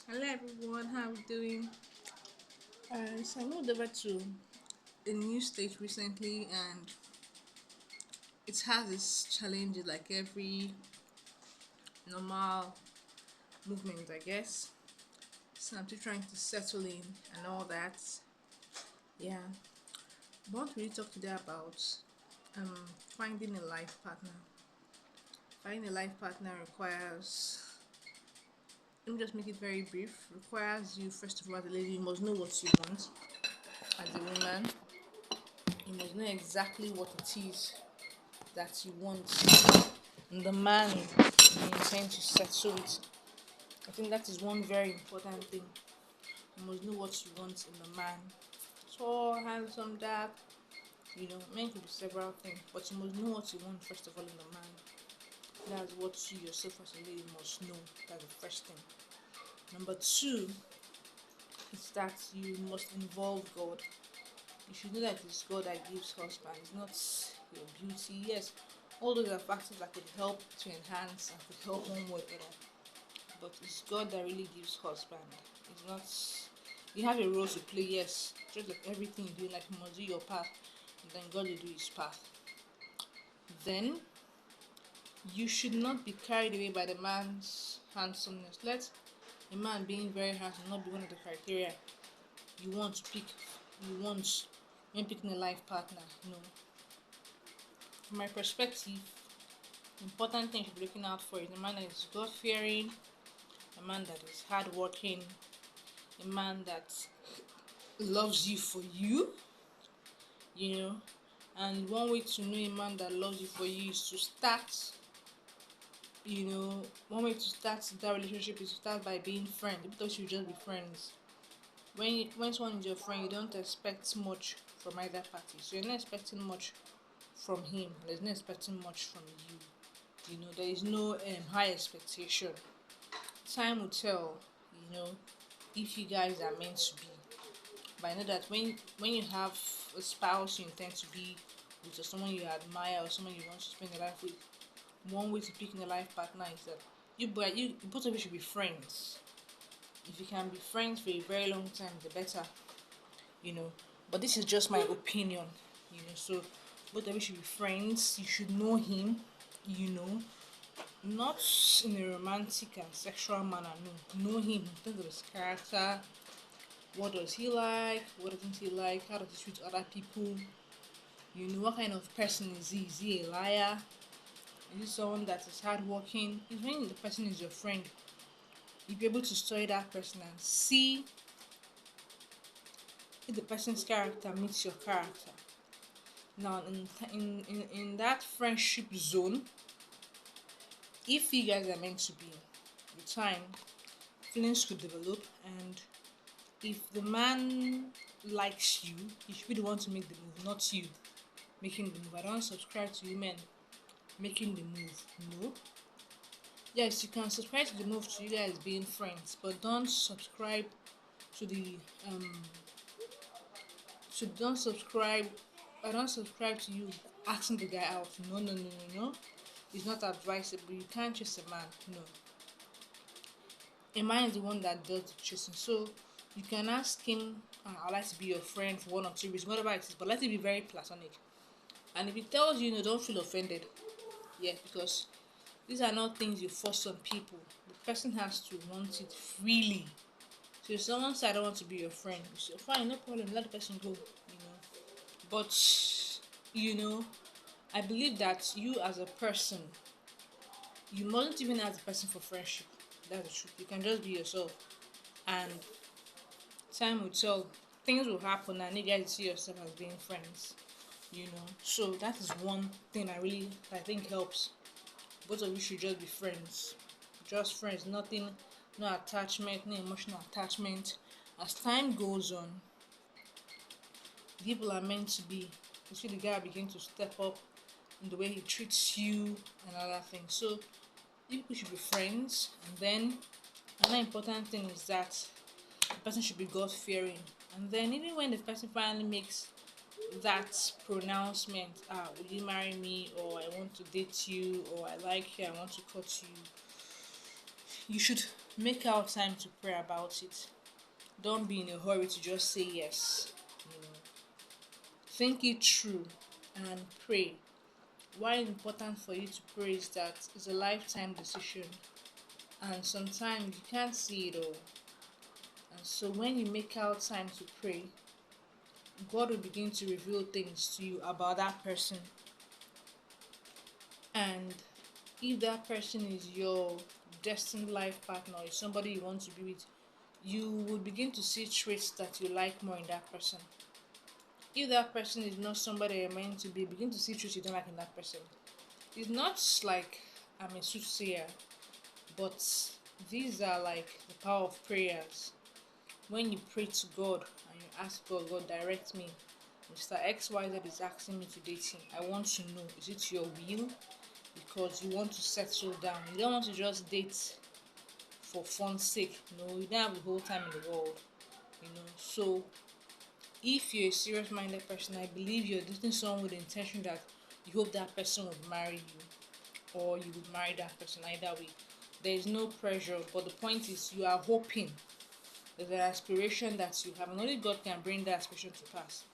Hello everyone, how are we doing? So I moved over to a new state recently and it has its challenges like every normal movement, I guess. So I'm still trying to settle in and all that. Yeah. But what we talk today about finding a life partner. Finding a life partner requires, let me just make it very brief, requires you first of all as a lady, you must know what you want as a woman. You must know exactly what it is that you want in the man you intend to settle with. I think that is one very important thing. You must know what you want in the man. Tall, handsome, dark, men could be several things, but you must know what you want first of all in the man. That's what you yourself as a lady must know. That's the first thing. Number two is that you must involve God. You should know that it's God that gives husband. It's not your beauty. Yes, all those are factors that could help to enhance and could help one way or other. But it's God that really gives husband. It's not. You have a role to play, yes. Just like everything you do, like you must do your part, and then God will do his part. Then you should not be carried away by the man's handsomeness. Let a man being very handsome not be one of the criteria you want to pick. You want when picking a life partner. No. From my perspective, the important thing you should be looking out for is a man that is God fearing, a man that is hardworking, a man that loves you for you, you know. And one way to know a man that loves you for you is to start, one way to start that relationship is to start by being friends. People thought you just be friends. When someone is your friend, you don't expect much from either party. So you're not expecting much from him. There's no expecting much from you. There is no high expectation. Time will tell, if you guys are meant to be. But I know that when you have a spouse you intend to be with, or someone you admire, or someone you want to spend your life with, one way to pick a life partner is that you both of you should be friends. If you can be friends for a very long time, the better. You know. But this is just my opinion. So both of you should be friends. You should know him. Not in a romantic and sexual manner. No, know him in terms of his character. What does he like? What doesn't he like? How does he treat other people? What kind of person is he? Is he a liar? Is he someone that is hardworking? If when the person is your friend, you'll be able to study that person and see if the person's character meets your character. Now, in that friendship zone, if you guys are meant to be, with time, feelings could develop, and if the man likes you, he should be the one to make the move, not you making the move. I don't subscribe to women making the move. No. Yes, you can subscribe to the move to you guys being friends, but don't subscribe to the don't subscribe. I don't subscribe to you asking the guy out. No, no, no, no, no. It's not advisable. You can't chase a man. No. A man is the one that does the chasing. So you can ask him, I'd like to be your friend for 1 or 2 reasons, whatever it is, but let it be very platonic. And if he tells you no, don't feel offended. Yeah, because these are not things you force on people. The person has to want it freely. So if someone said I don't want to be your friend, you say fine, no problem, let the person go. But I believe that you as a person, you mustn't even ask the person for friendship. That's the truth. You can just be yourself, and time will tell. Things will happen, and you guys see yourself as being friends. So that is one thing I think helps. Both of you should just be friends, just friends. Nothing, no attachment, no emotional attachment. As time goes on, people are meant to be. You see the guy begin to step up in the way he treats you and other things. So you people should be friends. And then another important thing is that the person should be God fearing. And then even when the person finally makes that pronouncement, will you marry me, or I want to date you, or I like you, I want to court you, you should Make out time to pray about it. Don't be in a hurry to just say yes. You know, think it through and pray. Why important for you to pray is that it's a lifetime decision, and sometimes you can't see it all. And so when you make out time to pray, God will begin to reveal things to you about that person. And if that person is your destined life partner, or is somebody you want to be with, you will begin to see traits that you like more in that person. If that person is not somebody you're meant to be, begin to see traits you don't like in that person. It's not like I'm a soothsayer, but these are like the power of prayers. When you pray to God and you ask God, God, direct me. Mr. XYZ is asking me to date him. I want to know, is it your will? Because you want to settle down. You don't want to just date for fun's sake. No, you don't have the whole time in the world. So if you're a serious minded person, I believe you're dating someone with the intention that you hope that person would marry you, or you would marry that person. Either way, there is no pressure, but the point is you are hoping. There's an aspiration that you have, and only God can bring that aspiration to pass.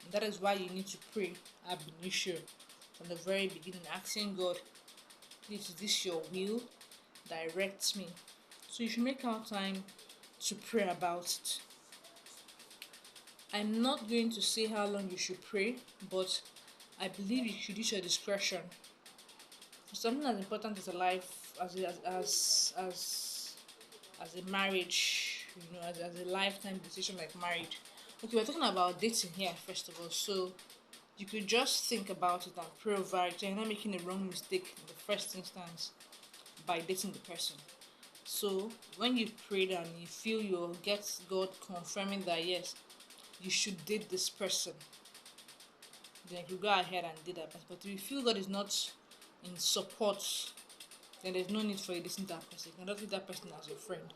And that is why you need to pray ab initio, from the very beginning, asking God, please, is this your will? Direct me. So you should make out time to pray about it. I'm not going to say how long you should pray, but I believe you should use your discretion. Something as important as a life, as a marriage, as a lifetime decision like marriage. Okay, we're talking about dating here first of all, so you could just think about it and pray over it. You're not making a wrong mistake in the first instance by dating the person. So when you prayed and you feel you'll get God confirming that yes, you should date this person, then you go ahead and do that. But if you feel God is not in support, then there's no need for you to listen to that person. You can just treat that person as your friend.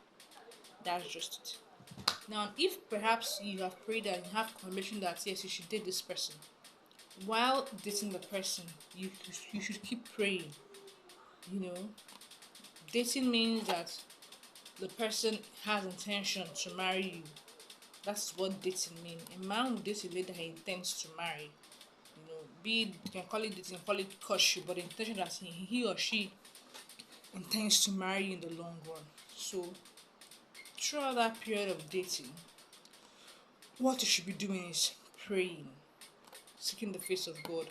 That's just it. Now, if perhaps you have prayed and you have confirmation that yes, you should date this person, while dating the person, you should keep praying. You know, dating means that the person has intention to marry you. That's what dating means. A man will date a lady that he intends to marry. Be it, you can call it dating, call it courtship, but the intention that he or she intends to marry you in the long run. So throughout that period of dating, what you should be doing is praying, seeking the face of God.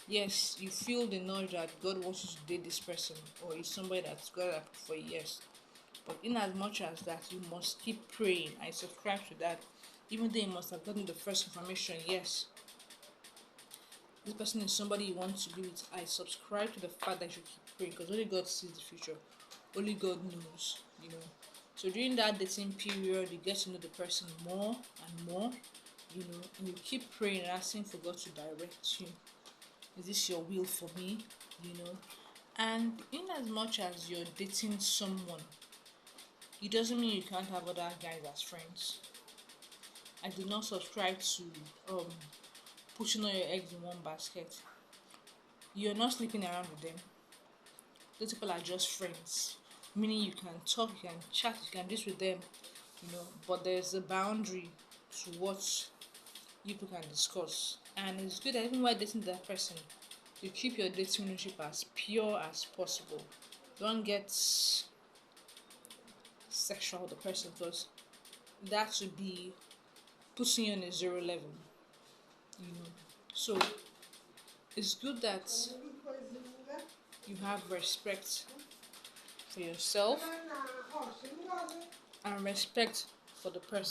Yes, you feel the nudge that God wants you to date this person, or is somebody that's God that for you, yes. But in as much as that, you must keep praying. I subscribe to that. Even though you must have gotten the first information, yes, this person is somebody you want to be with. I subscribe to the fact that you keep praying, because only God sees the future. Only God knows. So during that dating period, you get to know the person more and more, and you keep praying and asking for God to direct you. Is this your will for me? And in as much as you're dating someone, it doesn't mean you can't have other guys as friends. I do not subscribe to putting all your eggs in one basket. You're not sleeping around with them. Those people are just friends. Meaning you can talk, you can chat, you can this with them, but there's a boundary to what you people can discuss. And it's good that even while dating that person, you keep your dating relationship as pure as possible. Don't get sexual with the person, because that would be putting you on a zero level. So it's good that you have respect for yourself and respect for the person